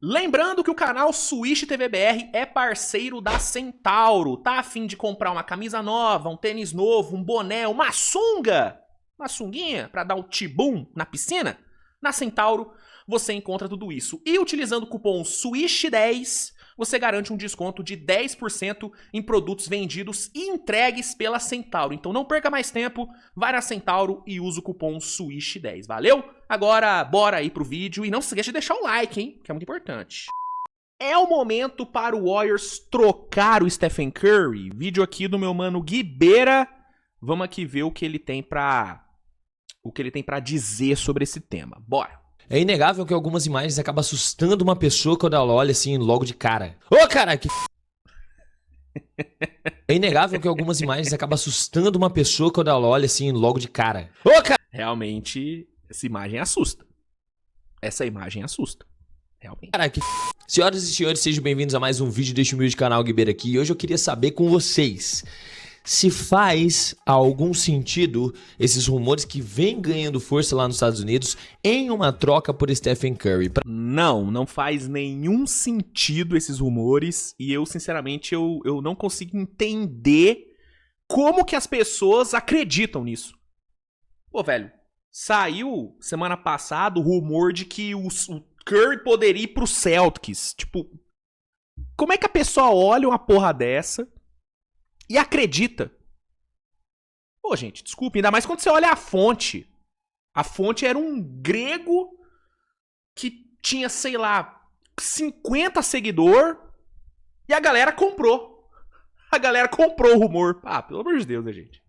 Lembrando que o canal Switch TV BR é parceiro da Centauro. Tá a fim de comprar uma camisa nova, um tênis novo, um boné, uma sunga? Uma sunguinha pra dar o tibum na piscina? Na Centauro você encontra tudo isso. E utilizando o cupom SWISH10, você garante um desconto de 10% em produtos vendidos e entregues pela Centauro. Então não perca mais tempo, vai na Centauro e usa o cupom SWISH10, valeu? Agora, bora aí pro vídeo e não se esqueça de deixar o like, hein? Que é muito importante. É o momento para o Warriors trocar o Stephen Curry. Vídeo aqui do meu mano Guibeira. Vamos aqui ver o que ele tem pra dizer sobre esse tema. Bora. É inegável que algumas imagens acabam assustando uma pessoa quando ela olha assim logo de cara. Ô, cara, que É inegável que algumas imagens acabam assustando uma pessoa quando ela olha assim logo de cara. Ô, cara! Realmente, essa imagem assusta. Essa imagem assusta. Realmente. Cara, que Senhoras e senhores, sejam bem-vindos a mais um vídeo deste humilde canal Guibeira aqui. E hoje eu queria saber com vocês se faz algum sentido esses rumores que vêm ganhando força lá nos Estados Unidos em uma troca por Stephen Curry. Não faz nenhum sentido esses rumores e eu, sinceramente, eu não consigo entender como que as pessoas acreditam nisso. Pô, velho, saiu semana passada o rumor de que o Curry poderia ir pro Celtics. Tipo, como é que a pessoa olha uma porra dessa e acredita? Pô, gente, desculpe, ainda mais quando você olha a fonte. A fonte era um grego que tinha, sei lá, 50 seguidores e a galera comprou. A galera comprou o rumor. Ah, pelo amor de Deus, né, gente?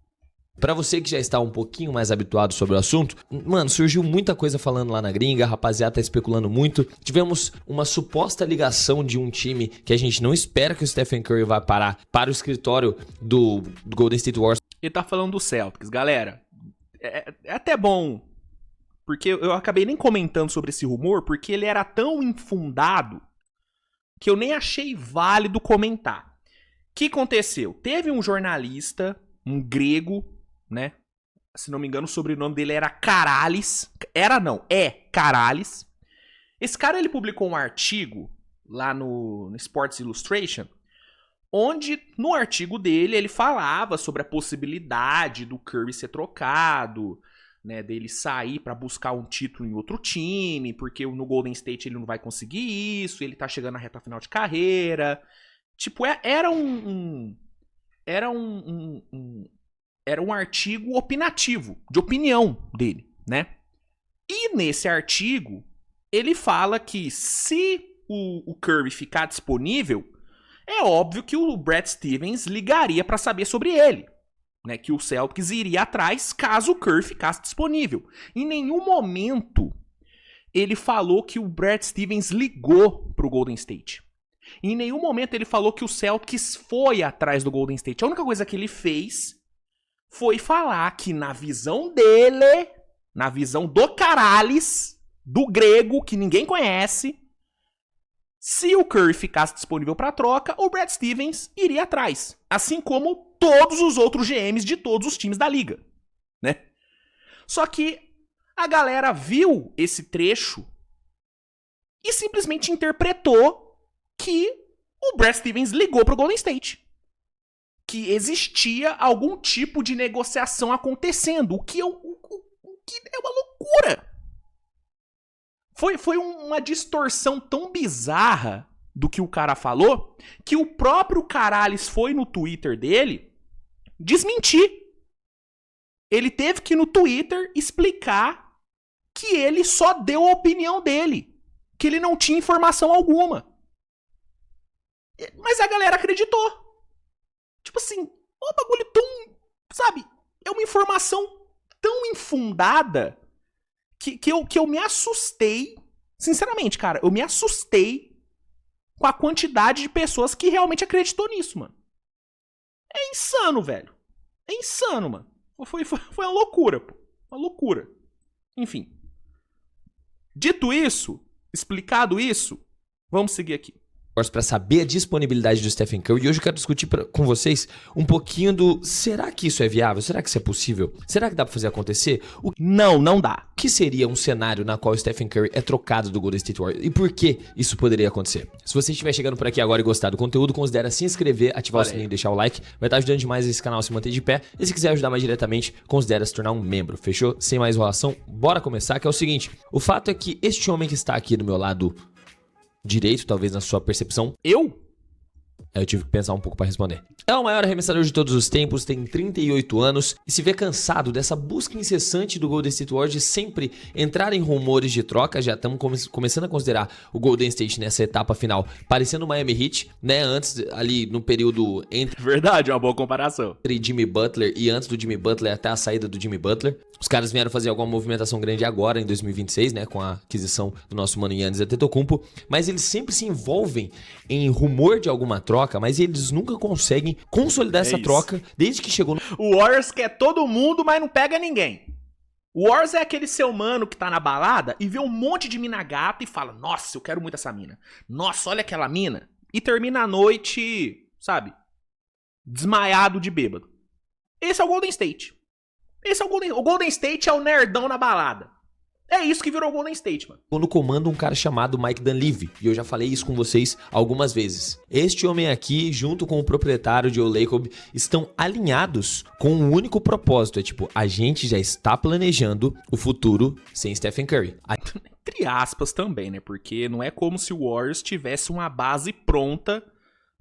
Pra você que já está um pouquinho mais habituado sobre o assunto, mano, surgiu muita coisa falando lá na gringa, a rapaziada tá especulando muito. Tivemos uma suposta ligação de um time que a gente não espera que o Stephen Curry vá parar para o escritório do Golden State Warriors. Ele tá falando do Celtics, galera. É até bom, porque eu acabei nem comentando sobre esse rumor, porque ele era tão infundado que eu nem achei válido comentar. O que aconteceu? Teve um jornalista, um grego, né? Se não me engano, o sobrenome dele era Karalis. É Karalis. Esse cara, ele publicou um artigo lá no Sports Illustration, onde no artigo dele ele falava sobre a possibilidade do Curry ser trocado, né, dele sair pra buscar um título em outro time, porque no Golden State ele não vai conseguir isso, ele tá chegando na reta final de carreira. Tipo, era um artigo opinativo, de opinião dele, né? E nesse artigo, ele fala que se o Curry ficar disponível, é óbvio que o Brad Stevens ligaria para saber sobre ele, né? Que o Celtics iria atrás caso o Curry ficasse disponível. Em nenhum momento ele falou que o Brad Stevens ligou pro Golden State. Em nenhum momento ele falou que o Celtics foi atrás do Golden State. A única coisa que ele fez foi falar que na visão dele, na visão do Karalis, do grego, que ninguém conhece, se o Curry ficasse disponível para troca, o Brad Stevens iria atrás. Assim como todos os outros GMs de todos os times da liga, né? Só que a galera viu esse trecho e simplesmente interpretou que o Brad Stevens ligou pro Golden State. Que existia algum tipo de negociação acontecendo, o que é uma loucura. Foi uma distorção tão bizarra do que o cara falou, que o próprio Karalis foi no Twitter dele desmentir. Ele teve que ir no Twitter explicar que ele só deu a opinião dele, que ele não tinha informação alguma. Mas a galera acreditou. Tipo assim, um bagulho tão, sabe, é uma informação tão infundada que eu me assustei, sinceramente, cara, eu me assustei com a quantidade de pessoas que realmente acreditou nisso, mano. É insano, velho. É insano, mano. Foi uma loucura, pô. Uma loucura. Enfim. Dito isso, explicado isso, vamos seguir aqui. para saber a disponibilidade do Stephen Curry. E hoje eu quero discutir com vocês um pouquinho do... Será que isso é viável? Será que isso é possível? Será que dá para fazer acontecer? Não dá. O que seria um cenário na qual o Stephen Curry é trocado do Golden State Warriors? E por que isso poderia acontecer? Se você estiver chegando por aqui agora e gostar do conteúdo, considere se inscrever, ativar o sininho e deixar o like. Vai estar ajudando demais esse canal a se manter de pé. E se quiser ajudar mais diretamente, considere se tornar um membro. Fechou? Sem mais enrolação, bora começar, que é o seguinte. O fato é que este homem que está aqui do meu lado direito, talvez na sua percepção... Eu tive que pensar um pouco para responder. É o maior arremessador de todos os tempos, tem 38 anos e se vê cansado dessa busca incessante do Golden State Warriors de sempre entrar em rumores de troca. Já estamos começando a considerar o Golden State nessa etapa final parecendo o Miami Heat, né? Antes, ali no período entre... Verdade, é uma boa comparação. Entre Jimmy Butler e antes do Jimmy Butler até a saída do Jimmy Butler. Os caras vieram fazer alguma movimentação grande agora, em 2026, né? Com a aquisição do nosso mano Giannis Antetokounmpo. Mas eles sempre se envolvem em rumor de alguma troca, mas eles nunca conseguem consolidar essa troca desde que chegou no... O Warriors quer todo mundo, mas não pega ninguém. O Warriors é aquele seu mano que tá na balada e vê um monte de mina gata e fala, nossa, eu quero muito essa mina. Nossa, olha aquela mina. E termina a noite, sabe, desmaiado de bêbado. Esse é o Golden State. O Golden State é o nerdão na balada. É isso que virou o Golden State, mano. No comando um cara chamado Mike Dunleavy, e eu já falei isso com vocês algumas vezes. Este homem aqui, junto com o proprietário Joe Lacob, estão alinhados com um único propósito. É tipo, a gente já está planejando o futuro sem Stephen Curry. Entre aspas também, né? Porque não é como se o Warriors tivesse uma base pronta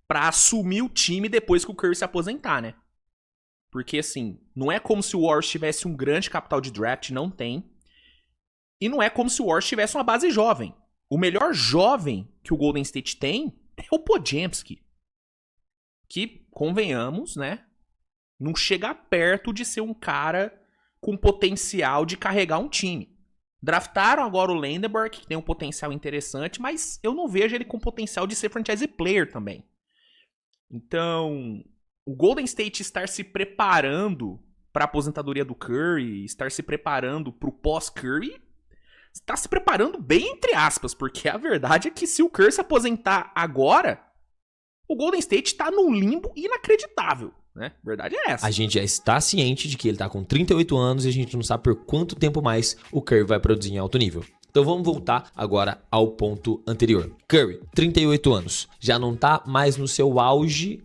pra assumir o time depois que o Curry se aposentar, né? Porque assim, não é como se o Warriors tivesse um grande capital de draft, não tem. E não é como se o Warriors tivesse uma base jovem. O melhor jovem que o Golden State tem é o Podziemski. Que, convenhamos, né? Não chega perto de ser um cara com potencial de carregar um time. Draftaram agora o Lendeborg, que tem um potencial interessante, mas eu não vejo ele com potencial de ser franchise player também. Então, o Golden State estar se preparando para a aposentadoria do Curry, estar se preparando para o pós-Curry, está se preparando bem entre aspas, porque a verdade é que se o Curry se aposentar agora, o Golden State está num limbo inacreditável, né? A verdade é essa. A gente já está ciente de que ele está com 38 anos e a gente não sabe por quanto tempo mais o Curry vai produzir em alto nível. Então vamos voltar agora ao ponto anterior. Curry, 38 anos, já não tá mais no seu auge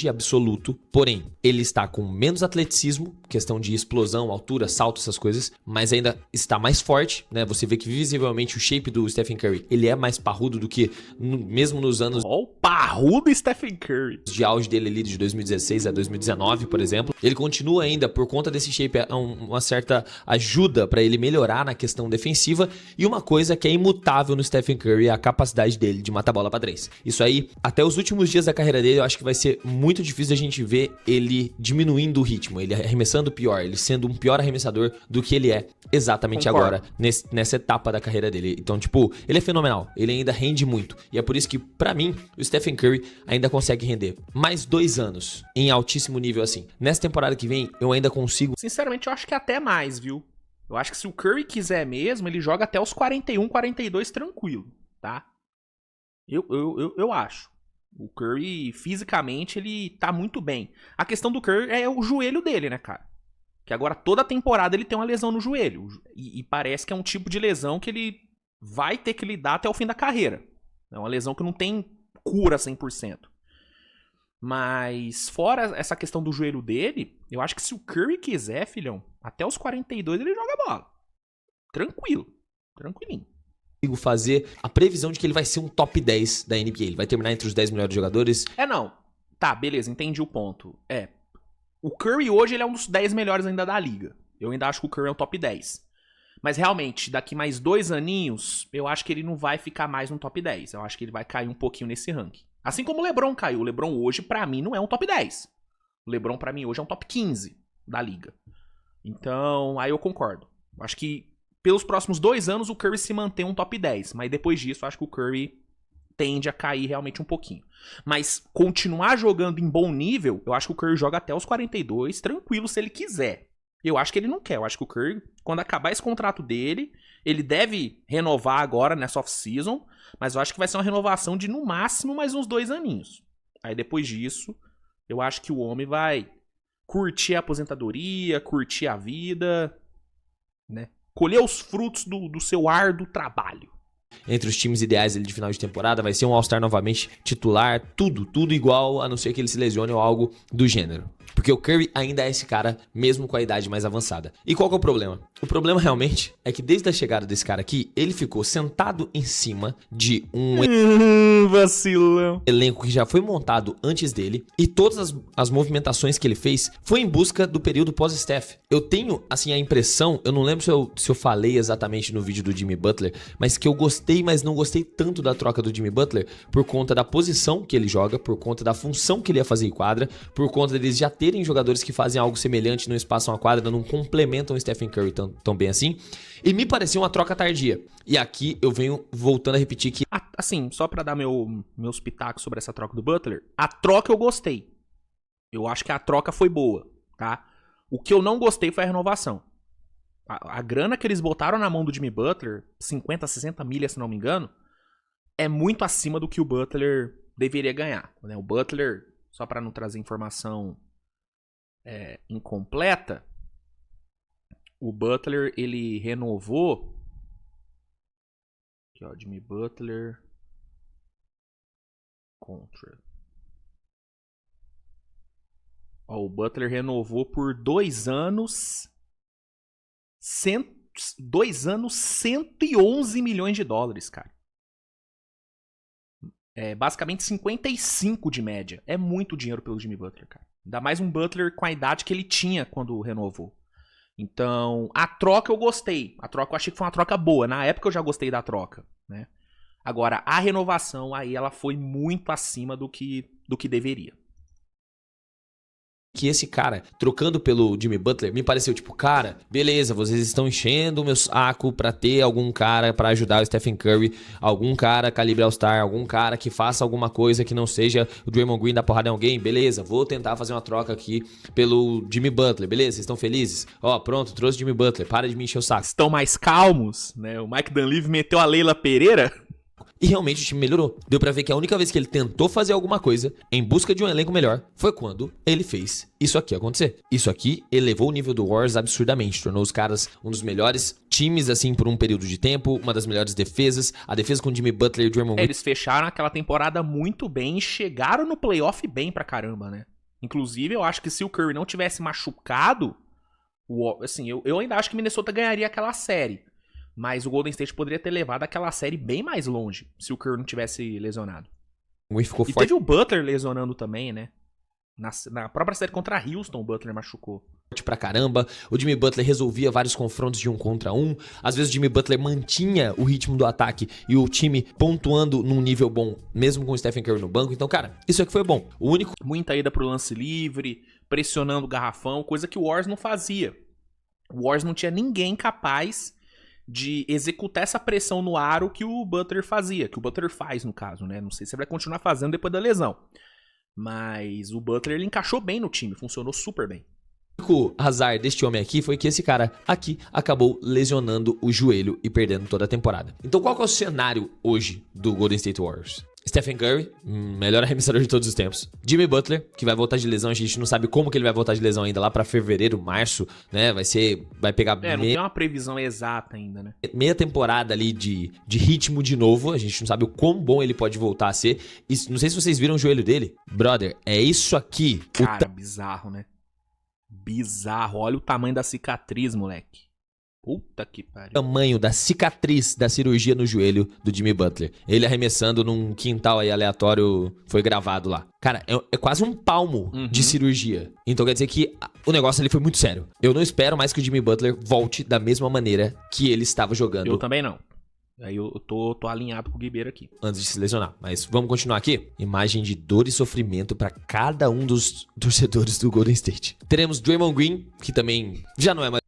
absoluto, porém, ele está com menos atleticismo, questão de explosão, altura, salto, essas coisas, mas ainda está mais forte, né? Você vê que visivelmente o shape do Stephen Curry, ele é mais parrudo do que mesmo nos anos... Ó, o parrudo Stephen Curry. De auge dele ali de 2016 a 2019, por exemplo. Ele continua ainda, por conta desse shape, uma certa ajuda para ele melhorar na questão defensiva. E uma coisa que é imutável no Stephen Curry é a capacidade dele de matar a bola pra 3. Isso aí, até os últimos dias da carreira dele, eu acho que vai ser muito difícil a gente ver ele diminuindo o ritmo, ele arremessando pior, ele sendo um pior arremessador do que ele é exatamente agora, nessa etapa da carreira dele. Então, tipo, ele é fenomenal, ele ainda rende muito. E é por isso que, pra mim, o Stephen Curry ainda consegue render mais 2 anos em altíssimo nível assim. Nessa temporada que vem, eu ainda consigo... Sinceramente, eu acho que até mais, viu? Eu acho que se o Curry quiser mesmo, ele joga até os 41, 42 tranquilo, tá? Eu acho. O Curry, fisicamente, ele tá muito bem. A questão do Curry é o joelho dele, né, cara? Que agora toda temporada ele tem uma lesão no joelho. E parece que é um tipo de lesão que ele vai ter que lidar até o fim da carreira. É uma lesão que não tem cura 100%. Mas, fora essa questão do joelho dele, eu acho que se o Curry quiser, filhão, até os 42 ele joga bola. Tranquilo. Tranquilinho. Fazer a previsão de que ele vai ser um top 10 da NBA. Ele vai terminar entre os 10 melhores jogadores. Não. Tá, beleza, entendi o ponto. O Curry hoje ele é um dos 10 melhores ainda da liga. Eu ainda acho que o Curry é um top 10. Mas realmente, daqui mais 2 aninhos, eu acho que ele não vai ficar mais no top 10. Eu acho que ele vai cair um pouquinho nesse ranking. Assim como o LeBron caiu. O LeBron hoje, pra mim, não é um top 10. O LeBron, pra mim, hoje é um top 15 da liga. Então, aí eu concordo. Eu acho que pelos próximos 2 anos o Curry se mantém um top 10. Mas depois disso, eu acho que o Curry tende a cair realmente um pouquinho. Mas continuar jogando em bom nível, eu acho que o Curry joga até os 42, tranquilo, se ele quiser. Eu acho que ele não quer. Eu acho que o Curry, quando acabar esse contrato dele, Ele deve renovar agora nessa off-season, mas eu acho que vai ser uma renovação de no máximo mais uns 2 aninhos. Aí depois disso, eu acho que o homem vai curtir a aposentadoria, curtir a vida, né? Colher os frutos do seu árduo trabalho. Entre os times ideais de final de temporada, vai ser um All-Star novamente titular, tudo igual, a não ser que ele se lesione ou algo do gênero. Porque o Curry ainda é esse cara, mesmo com a idade mais avançada. E qual que é o problema? O problema realmente é que desde a chegada desse cara aqui, ele ficou sentado em cima de um vacilão. elenco que já foi montado antes dele, e todas as movimentações que ele fez foi em busca do período pós-Steph. Eu tenho, assim, a impressão, eu não lembro se eu falei exatamente no vídeo do Jimmy Butler, mas que eu gostei, mas não gostei tanto da troca do Jimmy Butler por conta da posição que ele joga, por conta da função que ele ia fazer em quadra, por conta deles já terem jogadores que fazem algo semelhante no espaço a uma quadra, não complementam o Stephen Curry tão bem assim, e me parecia uma troca tardia. E aqui eu venho voltando a repetir que... Assim, só pra dar meus pitacos sobre essa troca do Butler, a troca eu gostei. Eu acho que a troca foi boa, tá? O que eu não gostei foi a renovação. A grana que eles botaram na mão do Jimmy Butler, 50, 60 milhas, se não me engano, é muito acima do que o Butler deveria ganhar, né? O Butler, só pra não trazer informação incompleta, o Butler, ele renovou... Aqui, ó, Jimmy Butler... Contra. Ó, o Butler renovou por 2 anos... 2 anos, 111 milhões de dólares, cara. É basicamente 55 de média. É muito dinheiro pelo Jimmy Butler, cara. Ainda mais um Butler com a idade que ele tinha quando renovou. Então, a troca eu gostei. A troca eu achei que foi uma troca boa. Na época eu já gostei da troca, né? Agora, a renovação aí ela foi muito acima do que deveria. Que esse cara, trocando pelo Jimmy Butler, me pareceu tipo, cara, beleza, vocês estão enchendo o meu saco pra ter algum cara pra ajudar o Stephen Curry, algum cara calibre All-Star, algum cara que faça alguma coisa que não seja o Draymond Green dar porrada em alguém, beleza, vou tentar fazer uma troca aqui pelo Jimmy Butler, beleza, vocês estão felizes? Ó, pronto, trouxe o Jimmy Butler, para de me encher o saco. Estão mais calmos, né? O Mike Dunleavy meteu a Leila Pereira... E realmente o time melhorou. Deu pra ver que a única vez que ele tentou fazer alguma coisa em busca de um elenco melhor foi quando ele fez isso aqui acontecer. Isso aqui elevou o nível do Warriors absurdamente. Tornou os caras um dos melhores times, assim, por um período de tempo. Uma das melhores defesas. A defesa com o Jimmy Butler e o Draymond Green. Eles fecharam aquela temporada muito bem e chegaram no playoff bem pra caramba, né? Inclusive, eu acho que se o Curry não tivesse machucado, assim, eu ainda acho que Minnesota ganharia aquela série. Mas o Golden State poderia ter levado aquela série bem mais longe se o Curry não tivesse lesionado. E ficou e forte. Teve o Butler lesionando também, né? Na própria série contra Houston, o Butler machucou. Pra caramba, o Jimmy Butler resolvia vários confrontos de 1 contra 1. Às vezes o Jimmy Butler mantinha o ritmo do ataque e o time pontuando num nível bom, mesmo com o Stephen Curry no banco. Então, cara, isso aqui foi bom. O único... Muita ida pro lance livre, pressionando o garrafão, coisa que o Warriors não fazia. O Warriors não tinha ninguém capaz de executar essa pressão no aro que o Butler fazia, que o Butler faz, no caso, né? Não sei se ele vai continuar fazendo depois da lesão. Mas o Butler, ele encaixou bem no time, funcionou super bem. O único azar deste homem aqui foi que esse cara aqui acabou lesionando o joelho e perdendo toda a temporada. Então qual que é o cenário hoje do Golden State Warriors? Stephen Curry, melhor arremessador de todos os tempos. Jimmy Butler, que vai voltar de lesão, a gente não sabe como que ele vai voltar de lesão ainda lá pra fevereiro, março, né? Vai pegar não tem uma previsão exata ainda, né? Meia temporada ali de ritmo de novo, a gente não sabe o quão bom ele pode voltar a ser. E não sei se vocês viram o joelho dele. Brother, é isso aqui. Cara, bizarro, né? Bizarro. Olha o tamanho da cicatriz, moleque. Puta que pariu. Tamanho da cicatriz da cirurgia no joelho do Jimmy Butler. Ele arremessando num quintal aí aleatório, foi gravado lá. Cara, é quase um palmo de cirurgia. Então quer dizer que o negócio ali foi muito sério. Eu não espero mais que o Jimmy Butler volte da mesma maneira que ele estava jogando. Eu também não. Aí eu tô alinhado com o Guibeiro aqui. Antes de se lesionar. Mas vamos continuar aqui? Imagem de dor e sofrimento pra cada um dos torcedores do Golden State. Teremos Draymond Green, que também já não é mais...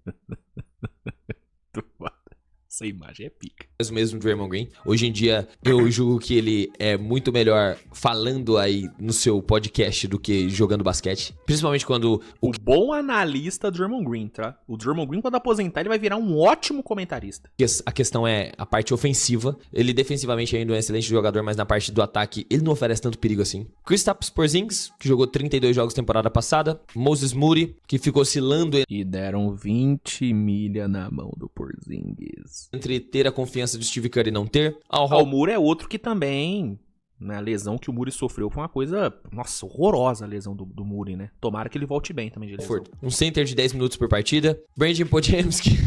Essa imagem é pica. mesmo Draymond Green. Hoje em dia, eu julgo que ele é muito melhor falando aí no seu podcast do que jogando basquete. Principalmente quando O bom analista é Draymond Green, tá? O Draymond Green, quando aposentar, ele vai virar um ótimo comentarista. a questão é a parte ofensiva. Ele defensivamente ainda é um excelente jogador, mas na parte do ataque ele não oferece tanto perigo assim. Kristaps Porzingis, que jogou 32 jogos temporada passada. Moses Moody, que ficou oscilando E deram 20 milha na mão do Porzingis. entre ter a confiança de Steve Kerr e não ter. O Moody é outro que também... Né, a lesão que o Moody sofreu foi uma coisa... Nossa, horrorosa a lesão do Moody, né? Tomara que ele volte bem também de lesão. Um center de 10 minutos por partida. Brandon Podziemski.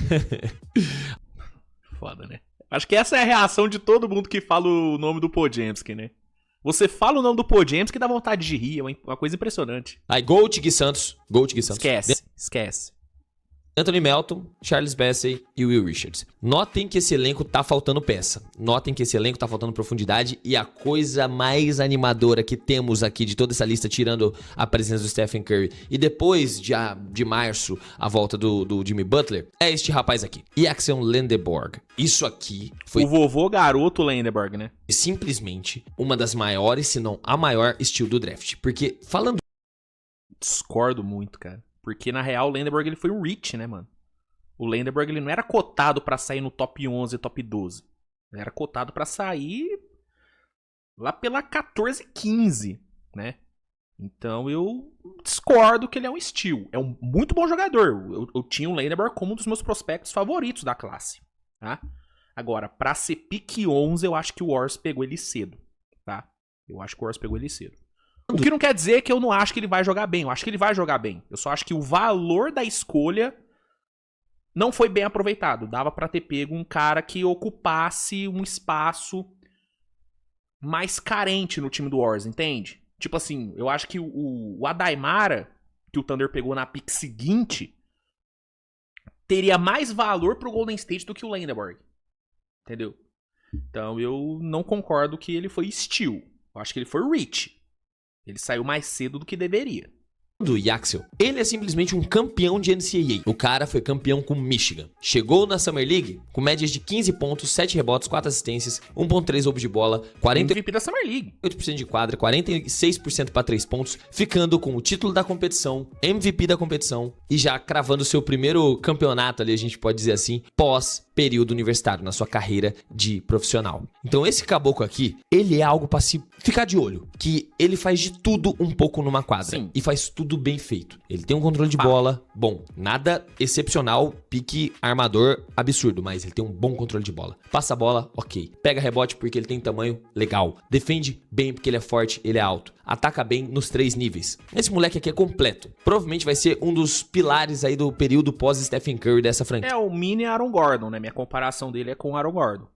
Foda, né? Acho que essa é a reação de todo mundo que fala o nome do Podziemski, né? Você fala o nome do Podziemski e dá vontade de rir. É uma coisa impressionante. Aí, Gold Gui Santos. Esquece. Anthony Melton, Charles Bassey e Will Richards. Notem que esse elenco tá faltando peça. Notem que esse elenco tá faltando profundidade. E a coisa mais animadora que temos aqui de toda essa lista, tirando a presença do Stephen Curry, e depois de março, a volta do Jimmy Butler, é este rapaz aqui, Jackson Lendeborg. Isso aqui foi O vovô garoto Lendeborg, né? simplesmente uma das maiores, se não a maior, estilo do draft. Porque, falando Discordo muito, cara. Porque, na real, o Lendeborg ele foi um reach, né, mano? O Lendeborg ele não era cotado pra sair no top 11, top 12. Ele era cotado pra sair lá pela 14, 15, né? Então eu discordo que ele é um steal. É um muito bom jogador. Eu tinha o Lendeborg como um dos meus prospectos favoritos da classe, tá? Agora, pra ser pick 11, eu acho que o Warriors pegou ele cedo, tá? Eu acho que o Warriors pegou ele cedo. O que não quer dizer que eu não acho que ele vai jogar bem. Eu acho que ele vai jogar bem. Eu só acho que o valor da escolha não foi bem aproveitado. Dava pra ter pego um cara que ocupasse um espaço mais carente no time do Warriors, entende? Tipo assim, eu acho que o Adaimara, que o Thunder pegou na pick seguinte, teria mais valor pro Golden State do que o Lendeborg. Entendeu? Então eu não concordo que ele foi steal. Eu acho que ele foi reach. Ele saiu mais cedo do que deveria. do Yaxel, ele é simplesmente um campeão de NCAA. O cara foi campeão com Michigan. Chegou na Summer League com médias de 15 pontos, 7 rebotes, 4 assistências, 1.3 roubos de bola, 48% MVP da Summer League. de quadra, 46% para 3 pontos, ficando com o título da competição, MVP da competição e já cravando seu primeiro campeonato ali, a gente pode dizer assim, pós período universitário, na sua carreira de profissional. Então esse caboclo aqui, ele é algo pra se ficar de olho, que ele faz de tudo um pouco numa quadra. Sim. E faz tudo bem feito. Ele tem um controle de bola bom, nada excepcional, pique armador absurdo, mas ele tem um bom controle de bola. Passa a bola, ok. Pega rebote porque ele tem tamanho legal. Defende bem porque ele é forte, ele é alto. Ataca bem nos 3 níveis. Esse moleque aqui é completo. Provavelmente vai ser um dos pilares aí do período pós-Stephen Curry dessa franquia. É o mini Aaron Gordon, né? Minha comparação dele é com o Aaron Gordon.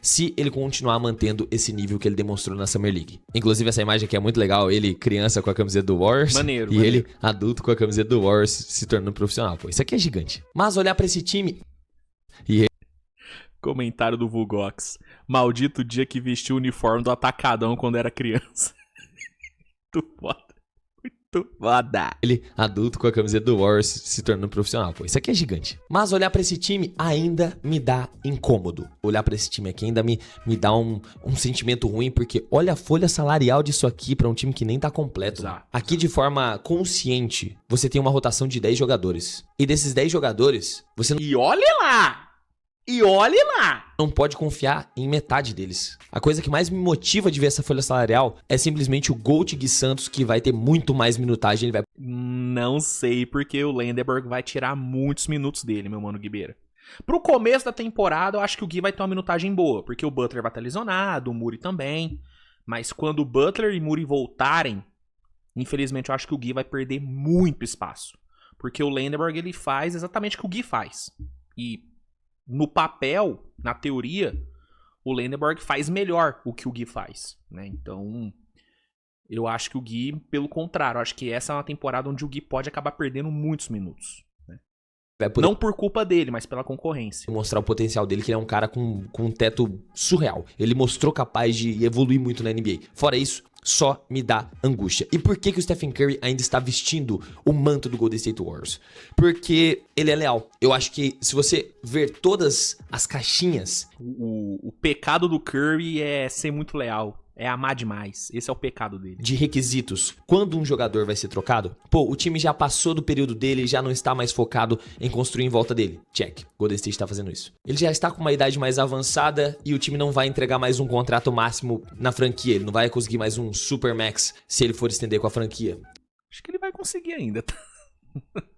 Se ele continuar mantendo esse nível que ele demonstrou na Summer League. Inclusive essa imagem aqui é muito legal, ele criança com a camiseta do Warriors Maneiro, e maneiro. ele adulto com a camiseta do Warriors se tornando profissional. Pô, isso aqui é gigante. Mas olhar pra esse time Comentário do Vugox. Maldito dia que vestiu o uniforme do Atacadão quando era criança. Muito foda. Muito foda. ele adulto com a camiseta do Warriors se tornando profissional. Pô, isso aqui é gigante. Mas olhar pra esse time ainda me dá incômodo. Olhar pra esse time aqui ainda me dá um sentimento ruim, porque olha a folha salarial disso aqui pra um time que nem tá completo. Exato. Aqui de forma consciente, você tem uma rotação de 10 jogadores. E desses 10 jogadores, você E olhe lá! E olhe lá! não pode confiar em metade deles. A coisa que mais me motiva de ver essa folha salarial é simplesmente o Gold Gui Santos, que vai ter muito mais minutagem. Ele vai Não sei, porque o Lendeborg vai tirar muitos minutos dele, meu mano Guibeira. Pro começo da temporada, eu acho que o Gui vai ter uma minutagem boa, porque o Butler vai estar lesionado, o Muri também. Mas quando o Butler e o Muri voltarem, infelizmente eu acho que o Gui vai perder muito espaço. Porque o Lendeborg, ele faz exatamente o que o Gui faz. E no papel, na teoria, o Lendeborg faz melhor o que o Gui faz, né? Então, eu acho que o Gui, pelo contrário, eu acho que essa é uma temporada onde o Gui pode acabar perdendo muitos minutos, né? vai poder Não por culpa dele, mas pela concorrência. mostrar o potencial dele, que ele é um cara com um teto surreal. Ele mostrou capaz de evoluir muito na NBA. Fora isso, só me dá angústia. E por que o Stephen Curry ainda está vestindo o manto do Golden State Warriors? Porque ele é leal. Eu acho que se você ver todas as caixinhas... O pecado do Curry é ser muito leal. É amar demais. Esse é o pecado dele. de requisitos, quando um jogador vai ser trocado, o time já passou do período dele, já não está mais focado em construir em volta dele. Check. Golden State está fazendo isso. Ele já está com uma idade mais avançada e o time não vai entregar mais um contrato máximo na franquia. Ele não vai conseguir mais um super max se ele for estender com a franquia. Acho que ele vai conseguir ainda.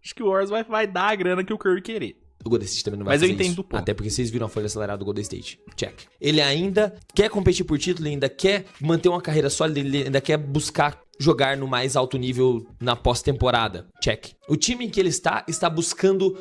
Acho que o Warriors vai dar a grana que o Curry querer. O Golden State também não vai Mas eu fazer entendo isso. o ponto. Até porque vocês viram a folha acelerada do Golden State. Check. Ele ainda quer competir por título, ele ainda quer manter uma carreira sólida, ele ainda quer buscar jogar no mais alto nível na pós-temporada. Check. O time em que ele está buscando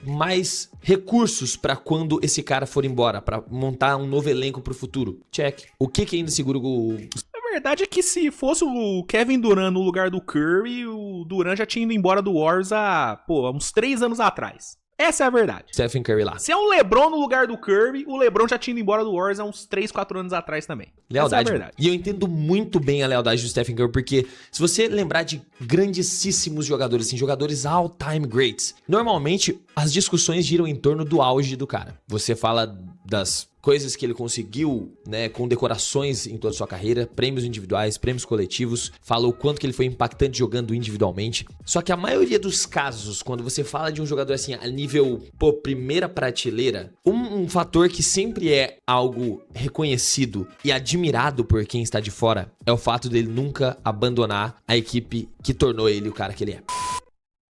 mais recursos para quando esse cara for embora, para montar um novo elenco pro futuro. Check. O que ainda segura o... A verdade é que se fosse o Kevin Durant no lugar do Curry, o Durant já tinha ido embora do Warriors há uns 3 anos atrás. Essa é a verdade. Stephen Curry lá. Se é o LeBron no lugar do Curry, o LeBron já tinha ido embora do Warriors há uns 3, 4 anos atrás também. Lealdade. Essa é a verdade. E eu entendo muito bem a lealdade do Stephen Curry, porque se você lembrar de grandíssimos jogadores, assim, jogadores all-time greats, normalmente as discussões giram em torno do auge do cara. Você fala das coisas que ele conseguiu, né, com decorações em toda a sua carreira, prêmios individuais, prêmios coletivos, fala o quanto que ele foi impactante jogando individualmente. Só que a maioria dos casos, quando você fala de um jogador assim, a nível, primeira prateleira, um fator que sempre é algo reconhecido e admirado por quem está de fora é o fato dele nunca abandonar a equipe que tornou ele o cara que ele é.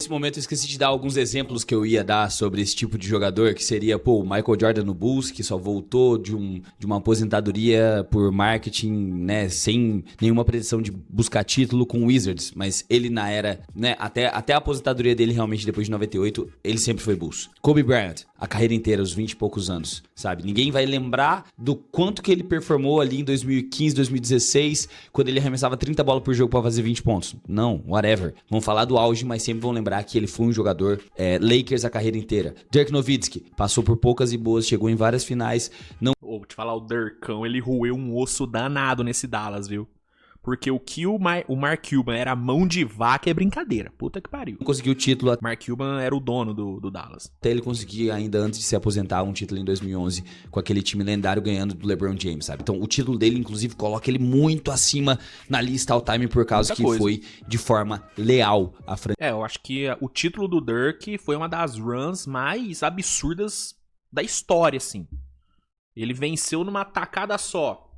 Nesse momento eu esqueci de dar alguns exemplos que eu ia dar sobre esse tipo de jogador, que seria, o Michael Jordan no Bulls, que só voltou de uma aposentadoria por marketing, né, sem nenhuma pretensão de buscar título com o Wizards, mas ele na era, né, até a aposentadoria dele realmente depois de 98, ele sempre foi Bulls. Kobe Bryant, a carreira inteira, os 20 e poucos anos, sabe? Ninguém vai lembrar do quanto que ele performou ali em 2015, 2016, quando ele arremessava 30 bolas por jogo pra fazer 20 pontos. Não, whatever. Vão falar do auge, mas sempre vão lembrar que ele foi um jogador Lakers a carreira inteira. Dirk Nowitzki passou por poucas e boas, chegou em várias finais. Vou te falar, o Dirkão, ele roeu um osso danado nesse Dallas, viu? Porque o que o Mark Cuban era mão de vaca é brincadeira. Puta que pariu. Não conseguiu o título Mark Cuban era o dono do Dallas. até ele conseguir, ainda antes de se aposentar, um título em 2011 com aquele time lendário ganhando do LeBron James, sabe? Então o título dele, inclusive, coloca ele muito acima na lista all-time por causa que foi de forma leal à franquia. Eu acho que o título do Dirk foi uma das runs mais absurdas da história, assim. Ele venceu numa tacada só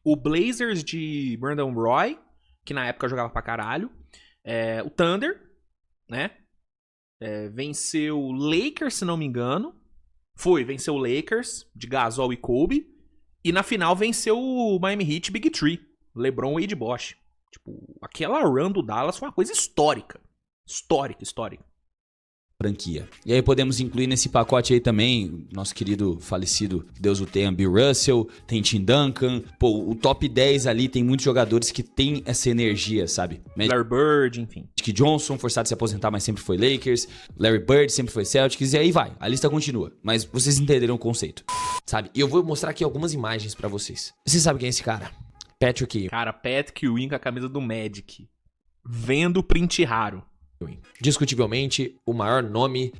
o Blazers de Brandon Roy, que na época jogava pra caralho, o Thunder, né? Venceu o Lakers, se não me engano. Venceu o Lakers, de Gasol e Kobe. E na final venceu o Miami Heat Big Three, LeBron, Wade, Bosh. Tipo, aquela run do Dallas foi uma coisa histórica. Histórica. Franquia. E aí podemos incluir nesse pacote aí também nosso querido falecido, que Deus o tenha, Bill Russell, tem Tim Duncan. O top 10 ali tem muitos jogadores que tem essa energia, sabe? Larry Bird, enfim. Magic Johnson, forçado a se aposentar, mas sempre foi Lakers. Larry Bird sempre foi Celtics. E aí vai, a lista continua. Mas vocês entenderam o conceito, sabe? E eu vou mostrar aqui algumas imagens pra vocês. Vocês sabem quem é esse cara? Patrick Ewing. Cara, Patrick Ewing com a camisa do Magic. Vendo print raro. Discutivelmente, o maior nome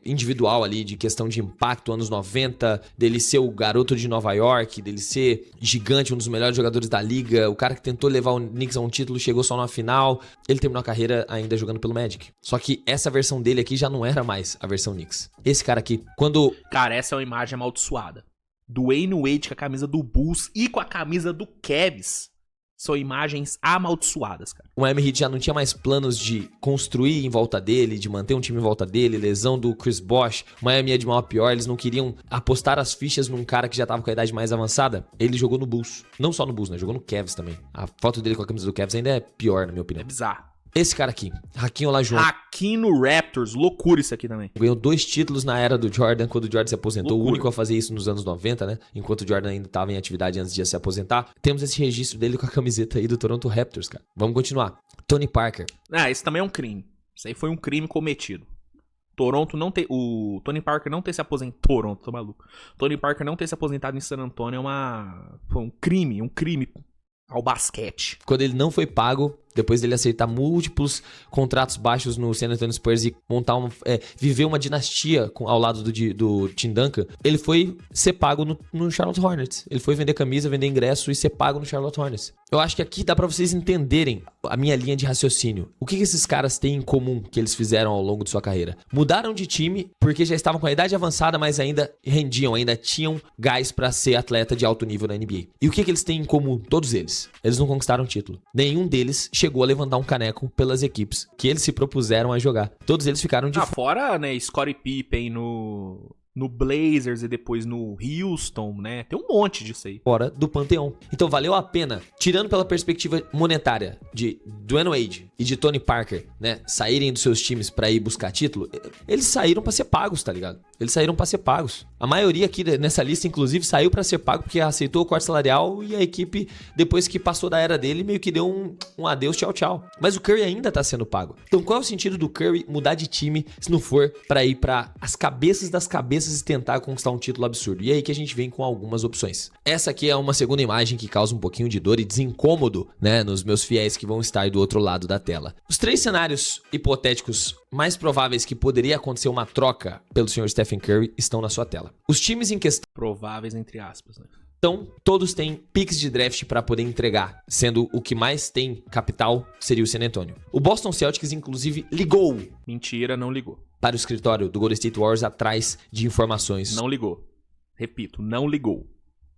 individual ali de questão de impacto, anos 90, dele ser o garoto de Nova York, dele ser gigante, um dos melhores jogadores da liga, o cara que tentou levar o Knicks a um título, chegou só na final, ele terminou a carreira ainda jogando pelo Magic. Só que essa versão dele aqui já não era mais a versão Knicks. Esse cara aqui, quando... Cara, essa é uma imagem amaldiçoada. Dwayne Wade com a camisa do Bulls e com a camisa do Cavs. São imagens amaldiçoadas, cara. O Miami Heat já não tinha mais planos de construir em volta dele, de manter um time em volta dele, lesão do Chris Bosh. O Miami é de mal a pior, eles não queriam apostar as fichas num cara que já tava com a idade mais avançada. Ele jogou no Bulls. Não só no Bulls, né? Jogou no Cavs também. A foto dele com a camisa do Cavs ainda é pior, na minha opinião. É bizarro. Esse cara aqui, Hakeem Olajuwon. Hakeem no Raptors, loucura isso aqui também. Ganhou 2 títulos na era do Jordan, quando o Jordan se aposentou. Loucura. O único a fazer isso nos anos 90, né? Enquanto o Jordan ainda estava em atividade antes de se aposentar. Temos esse registro dele com a camiseta aí do Toronto Raptors, cara. Vamos continuar. Tony Parker. Esse também é um crime. Isso aí foi um crime cometido. Toronto não ter. O Tony Parker não ter se aposentado. Toronto, tô maluco. Tony Parker não ter se aposentado em San Antonio foi um crime ao basquete. Quando ele não foi pago, depois dele aceitar múltiplos contratos baixos no San Antonio Spurs e montar viver uma dinastia ao lado do Tim Duncan, ele foi ser pago no Charlotte Hornets. Ele foi vender camisa, vender ingresso e ser pago no Charlotte Hornets. Eu acho que aqui dá pra vocês entenderem a minha linha de raciocínio. O que esses caras têm em comum que eles fizeram ao longo de sua carreira? Mudaram de time porque já estavam com a idade avançada, mas ainda rendiam, ainda tinham gás pra ser atleta de alto nível na NBA. E o que eles têm em comum? Todos eles. Eles não conquistaram título. Nenhum deles chegou a levantar um caneco pelas equipes que eles se propuseram a jogar. Todos eles ficaram de fora, né, Scottie Pippen no Blazers e depois no Houston, né? Tem um monte disso aí. Fora do panteão. Então valeu a pena, tirando pela perspectiva monetária de Dwayne Wade e de Tony Parker, né, saírem dos seus times pra ir buscar título, eles saíram pra ser pagos, tá ligado? Eles saíram pra ser pagos. A maioria aqui nessa lista, inclusive, saiu pra ser pago porque aceitou o corte salarial e a equipe, depois que passou da era dele, meio que deu um adeus, tchau, tchau. Mas o Curry ainda tá sendo pago. Então qual é o sentido do Curry mudar de time se não for pra ir pra as cabeças das cabeças e tentar conquistar um título absurdo? E é aí que a gente vem com algumas opções. Essa aqui é uma segunda imagem que causa um pouquinho de dor e desincômodo, né, nos meus fiéis que vão estar do outro lado da tela. Os 3 cenários hipotéticos mais prováveis que poderia acontecer uma troca pelo Sr. Stephen Curry estão na sua tela. Os times em questão... Prováveis entre aspas, né? Então, todos têm picks de draft para poder entregar, sendo o que mais tem capital seria o San Antonio. O Boston Celtics, inclusive, ligou. Mentira, não ligou. Para o escritório do Golden State Warriors atrás de informações. Não ligou. Repito, não ligou.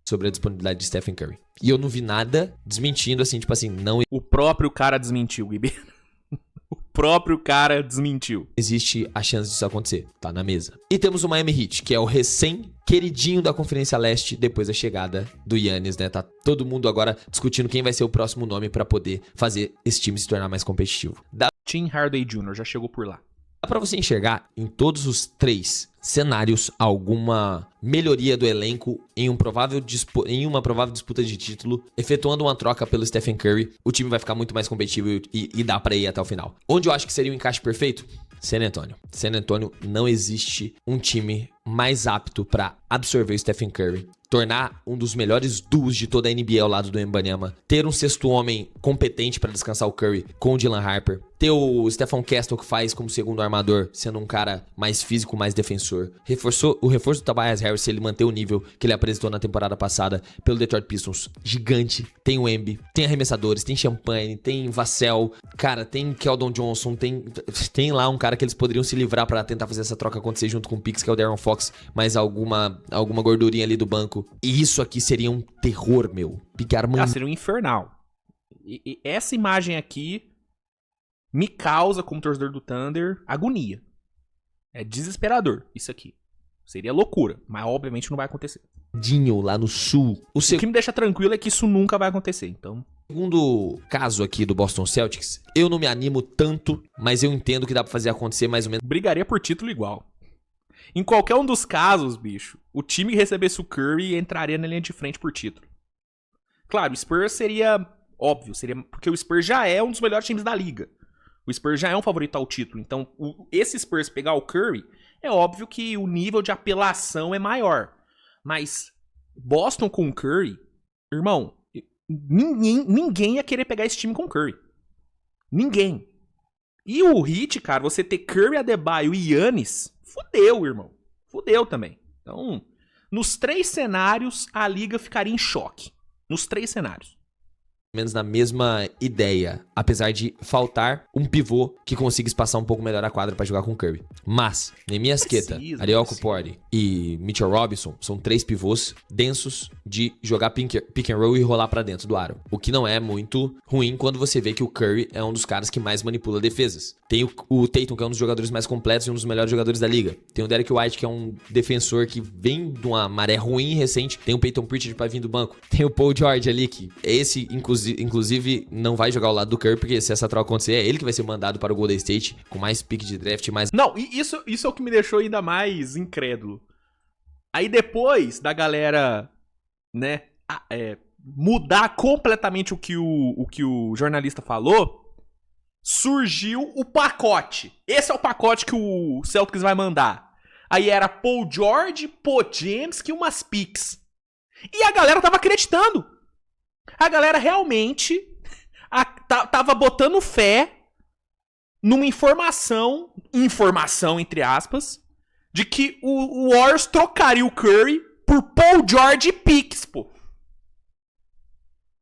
Sobre a disponibilidade de Stephen Curry. E eu não vi nada desmentindo, assim, tipo assim, não... O próprio cara desmentiu, Ribeiro. O próprio cara desmentiu. Existe a chance disso acontecer, tá na mesa. E temos o Miami Heat, que é o recém-queridinho da Conferência Leste depois da chegada do Giannis, né? Tá todo mundo agora discutindo quem vai ser o próximo nome pra poder fazer esse time se tornar mais competitivo. Tim Hardaway Jr. já chegou por lá. Dá pra você enxergar em todos os 3 cenários alguma melhoria do elenco em uma provável disputa de título, efetuando uma troca pelo Stephen Curry, o time vai ficar muito mais competitivo e dá pra ir até o final. Onde eu acho que seria o encaixe perfeito? San Antonio. San Antonio, não existe um time mais apto pra absorver o Stephen Curry, tornar um dos melhores duos de toda a NBA ao lado do Wembanyama, ter um sexto homem competente pra descansar o Curry com o Dylan Harper, ter o Stephon Castle que faz como segundo armador, sendo um cara mais físico, mais defensor. O reforço do Tobias Harris, se ele manter o nível que ele apresentou na temporada passada pelo Detroit Pistons, gigante. Tem o Embi, tem arremessadores, tem Champagne, tem Vassell, cara, tem Keldon Johnson, tem lá um cara que eles poderiam se livrar pra tentar fazer essa troca acontecer junto com o Pix, que é o De'Aaron Fox, mais alguma gordurinha ali do banco. E isso aqui seria um terror, meu. Seria um infernal. E essa imagem aqui me causa, como torcedor do Thunder, agonia. É desesperador isso aqui. Seria loucura, mas obviamente não vai acontecer. Dinho lá no sul. O que me deixa tranquilo é que isso nunca vai acontecer, então... Segundo caso aqui do Boston Celtics, eu não me animo tanto, mas eu entendo que dá pra fazer acontecer mais ou menos. Brigaria por título igual. Em qualquer um dos casos, bicho, o time que recebesse o Curry entraria na linha de frente por título. Claro, o Spurs seria óbvio, porque o Spurs já é um dos melhores times da liga. O Spurs já é um favorito ao título, então esse Spurs pegar o Curry, é óbvio que o nível de apelação é maior. Mas Boston com o Curry, irmão, ninguém ia querer pegar esse time com o Curry. Ninguém. E o Heat, cara, você ter Curry, Adebayo e Giannis, fudeu, irmão. Fudeu também. Então, nos 3 cenários, a liga ficaria em choque. Nos 3 cenários. Menos na mesma ideia, apesar de faltar um pivô que consiga espaçar um pouco melhor a quadra pra jogar com o Curry. Mas, Neemias Queta, Ariel Kupori e Mitchell Robinson são 3 pivôs densos de jogar pick and roll e rolar pra dentro do aro. O que não é muito ruim quando você vê que o Curry é um dos caras que mais manipula defesas. Tem o Tatum, que é um dos jogadores mais completos e um dos melhores jogadores da liga. Tem o Derek White, que é um defensor que vem de uma maré ruim recente. Tem o Peyton Pritchard pra vir do banco. Tem o Paul George ali, que esse, inclusive, não vai jogar ao lado do Curry, porque se essa troca acontecer, é ele que vai ser mandado para o Golden State, com mais pick de draft, mais... Não, isso é o que me deixou ainda mais incrédulo. Aí depois da galera, né, mudar completamente o que o jornalista falou, surgiu o pacote. Esse é o pacote que o Celtics vai mandar. Aí era Paul George, Podziemski e umas picks. E a galera tava acreditando. A galera realmente tava botando fé numa informação entre aspas, de que o Warriors trocaria o Curry por Paul George e picks, pô.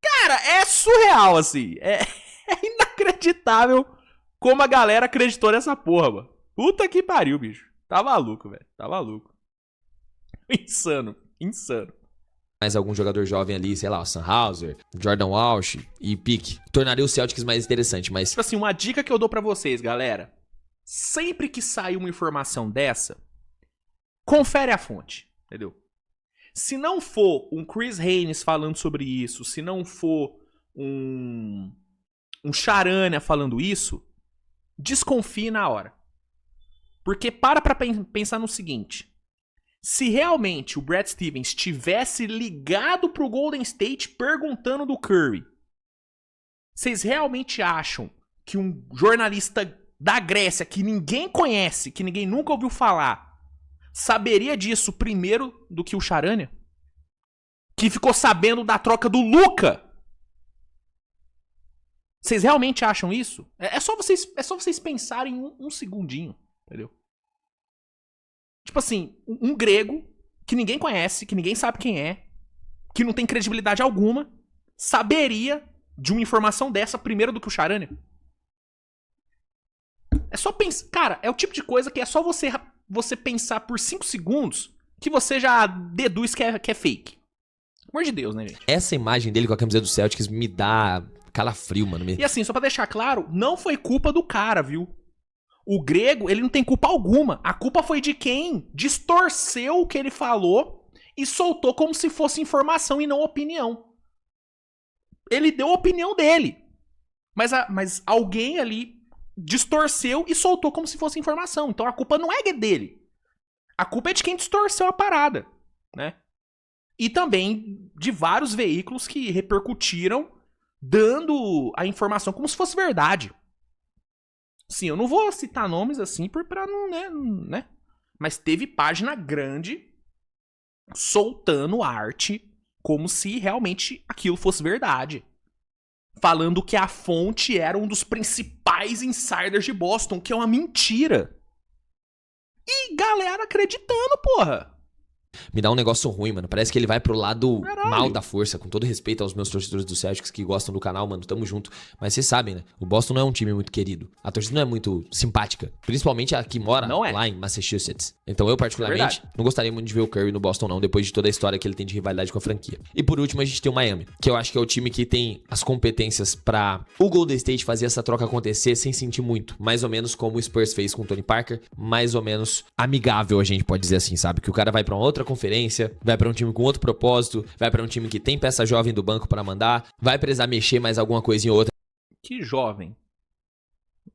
Cara, é surreal, assim. É inacreditável como a galera acreditou nessa porra, mano. Puta que pariu, bicho. Tá maluco, velho. Tá maluco. Insano. Mais algum jogador jovem ali, sei lá, o Sam Hauser, Jordan Walsh e pique. Tornaria o Celtics mais interessante, mas... Tipo assim, uma dica que eu dou pra vocês, galera. Sempre que sair uma informação dessa, confere a fonte, entendeu? Se não for um Chris Haynes falando sobre isso, se não for um Charania falando isso, desconfie na hora. Porque para pensar no seguinte. Se realmente o Brad Stevens tivesse ligado pro Golden State perguntando do Curry, vocês realmente acham que um jornalista da Grécia que ninguém conhece, que ninguém nunca ouviu falar, saberia disso primeiro do que o Charania? Que ficou sabendo da troca do Luka? Vocês realmente acham isso? É só vocês pensarem um segundinho, entendeu? Tipo assim, um grego que ninguém conhece, que ninguém sabe quem é, que não tem credibilidade alguma, saberia de uma informação dessa primeiro do que o Charania? É só pensar... Cara, é o tipo de coisa que é só você pensar por 5 segundos que você já deduz que é fake. Pelo amor de Deus, né, gente? Essa imagem dele com a camiseta do Celtics me dá calafrio, mano. E assim, só pra deixar claro, não foi culpa do cara, viu? O grego, ele não tem culpa alguma. A culpa foi de quem distorceu o que ele falou e soltou como se fosse informação e não opinião. Ele deu a opinião dele. Mas alguém ali distorceu e soltou como se fosse informação. Então a culpa não é dele. A culpa é de quem distorceu a parada, né? E também de vários veículos que repercutiram dando a informação como se fosse verdade. Sim, eu não vou citar nomes assim pra não, né? Mas teve página grande soltando arte como se realmente aquilo fosse verdade. Falando que a fonte era um dos principais insiders de Boston, que é uma mentira. E galera acreditando, porra. Me dá um negócio ruim, mano. Parece que ele vai pro lado mal da força. Com todo respeito aos meus torcedores do Celtics que gostam do canal, mano. Tamo junto. Mas vocês sabem, né? O Boston não é um time muito querido. A torcida não é muito simpática. Principalmente a que mora lá em Massachusetts. Então eu, particularmente, não gostaria muito de ver o Curry no Boston, não. Depois de toda a história que ele tem de rivalidade com a franquia. E por último, a gente tem o Miami. Que eu acho que é o time que tem as competências pra o Golden State fazer essa troca acontecer sem sentir muito. Mais ou menos como o Spurs fez com o Tony Parker. Mais ou menos amigável, a gente pode dizer assim, sabe? Que o cara vai pra uma outra conferência, vai pra um time com outro propósito, vai pra um time que tem peça jovem do banco pra mandar, vai precisar mexer mais alguma coisinha ou outra. Que jovem?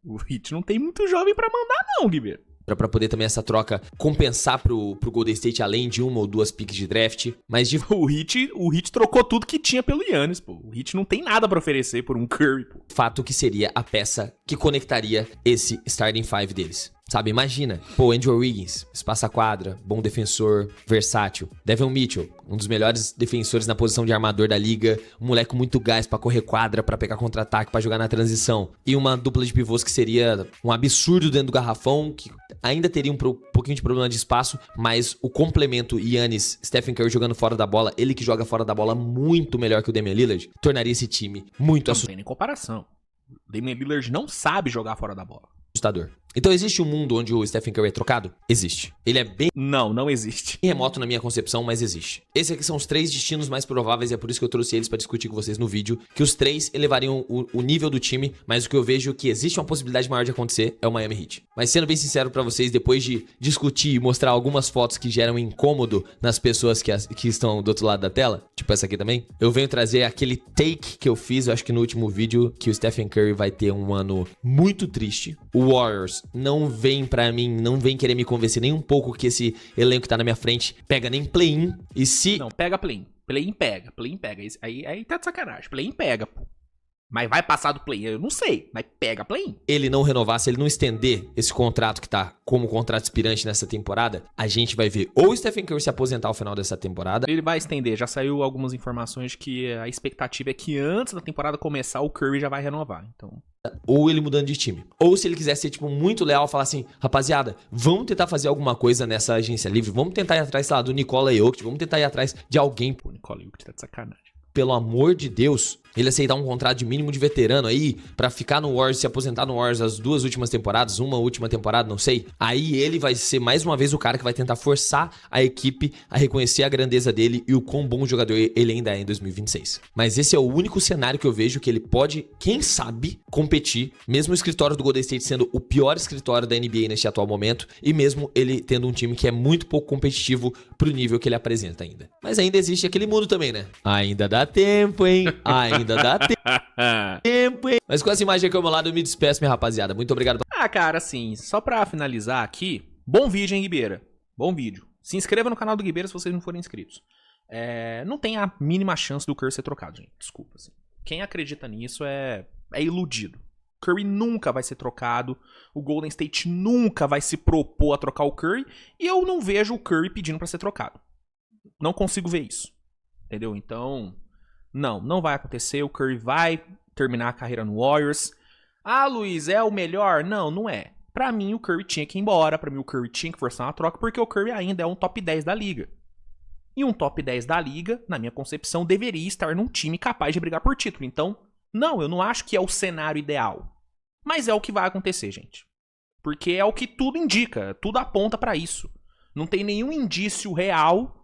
O Heat não tem muito jovem pra mandar não, Guilherme. Pra poder também essa troca compensar pro Golden State além de uma ou duas picks de draft. Mas o Heat trocou tudo que tinha pelo Giannis, pô. O Heat não tem nada pra oferecer por um Curry, pô. Fato que seria a peça que conectaria esse starting five deles. Sabe, imagina, pô, Andrew Wiggins, espaça-quadra, bom defensor, versátil. Devin Mitchell, um dos melhores defensores na posição de armador da liga. Um moleque com muito gás pra correr quadra, pra pegar contra-ataque, pra jogar na transição. E uma dupla de pivôs que seria um absurdo dentro do garrafão, que ainda teria um pouquinho de problema de espaço, mas o complemento Giannis, Stephen Curry jogando fora da bola, ele que joga fora da bola muito melhor que o Damian Lillard, tornaria esse time muito assustador. Não tem nem comparação. O Damian Lillard não sabe jogar fora da bola. Então existe um mundo onde o Stephen Curry é trocado? Existe. Ele é bem... Não existe. remoto na minha concepção, mas existe. Esses aqui são os 3 destinos mais prováveis e é por isso que eu trouxe eles pra discutir com vocês no vídeo, que os 3 elevariam o nível do time, mas o que eu vejo que existe uma possibilidade maior de acontecer é o Miami Heat. Mas sendo bem sincero pra vocês, depois de discutir e mostrar algumas fotos que geram incômodo nas pessoas que estão do outro lado da tela, tipo essa aqui também, eu venho trazer aquele take que eu fiz, eu acho que no último vídeo, que o Stephen Curry vai ter um ano muito triste. O Warriors não vem pra mim, não vem querer me convencer nem um pouco que esse elenco que tá na minha frente pega nem play-in. E se... Não, pega play-in. Play-in pega. Aí tá de sacanagem. Play-in pega, pô. Mas vai passar do play-in? Eu não sei, mas pega play-in. Ele não renovar, se ele não estender esse contrato que tá como contrato expirante nessa temporada, a gente vai ver ou o Stephen Curry se aposentar ao final dessa temporada. Ele vai estender, já saiu algumas informações de que a expectativa é que antes da temporada começar, o Curry já vai renovar, então... Ou ele mudando de time. Ou se ele quiser ser, tipo, muito leal, falar assim, rapaziada, vamos tentar fazer alguma coisa nessa agência livre, vamos tentar ir atrás, sei lá, do Nikola Jokic, vamos tentar ir atrás de alguém. Pô, Nikola Jokic tá de sacanagem. Pelo amor de Deus, ele aceitar um contrato de mínimo de veterano aí pra ficar no Warriors, se aposentar no Warriors as 2 últimas temporadas, uma última temporada, não sei. Aí ele vai ser mais uma vez o cara que vai tentar forçar a equipe a reconhecer a grandeza dele e o quão bom jogador ele ainda é em 2026. Mas esse é o único cenário que eu vejo que ele pode, quem sabe, competir, mesmo o escritório do Golden State sendo o pior escritório da NBA neste atual momento e mesmo ele tendo um time que é muito pouco competitivo pro nível que ele apresenta ainda. Mas ainda existe aquele mundo também, né? Ainda dá tempo, hein? Ainda dá tempo, hein? Mas com essa imagem aqui ao meu lado, eu me despeço, minha rapaziada. Muito obrigado. Ah, cara, assim, só pra finalizar aqui, bom vídeo, hein, Guibeira? Bom vídeo. Se inscreva no canal do Guibeira se vocês não forem inscritos. Não tem a mínima chance do Curry ser trocado, gente. Desculpa, assim. Quem acredita nisso é iludido. Curry nunca vai ser trocado, o Golden State nunca vai se propor a trocar o Curry, e eu não vejo o Curry pedindo pra ser trocado. Não consigo ver isso. Entendeu? Então, não vai acontecer. O Curry vai terminar a carreira no Warriors. Ah, Luiz, é o melhor? Não é. Pra mim, o Curry tinha que ir embora. Pra mim, o Curry tinha que forçar uma troca, porque o Curry ainda é um top 10 da liga. E um top 10 da liga, na minha concepção, deveria estar num time capaz de brigar por título. Então, eu não acho que é o cenário ideal. Mas é o que vai acontecer, gente. Porque é o que tudo indica. Tudo aponta pra isso. Não tem nenhum indício real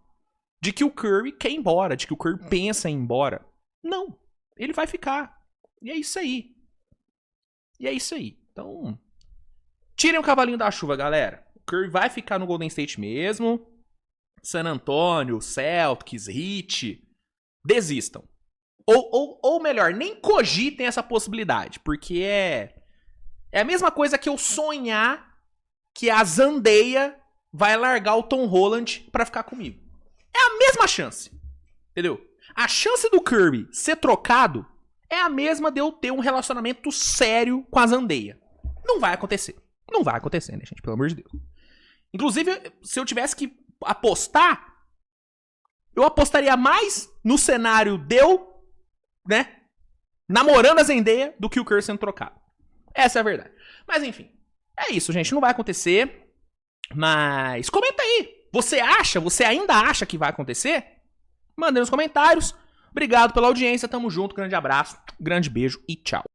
de que o Curry quer ir embora, de que o Curry pensa em ir embora. Não. Ele vai ficar. E é isso aí. Então, tirem o cavalinho da chuva, galera. O Curry vai ficar no Golden State mesmo. San Antonio, Celtics, Heat. Desistam. Ou melhor, nem cogitem essa possibilidade. Porque é a mesma coisa que eu sonhar que a Zendaya vai largar o Tom Holland pra ficar comigo. É a mesma chance. Entendeu? A chance do Curry ser trocado é a mesma de eu ter um relacionamento sério com a Zendaya. Não vai acontecer. Não vai acontecer, né, gente? Pelo amor de Deus. Inclusive, se eu tivesse que apostar, eu apostaria mais no cenário de eu, né, namorando a Zendaya do que o Curry sendo trocado. Essa é a verdade. Mas, enfim. É isso, gente. Não vai acontecer. Mas comenta aí. Você ainda acha que vai acontecer? Manda aí nos comentários. Obrigado pela audiência. Tamo junto. Grande abraço, grande beijo e tchau.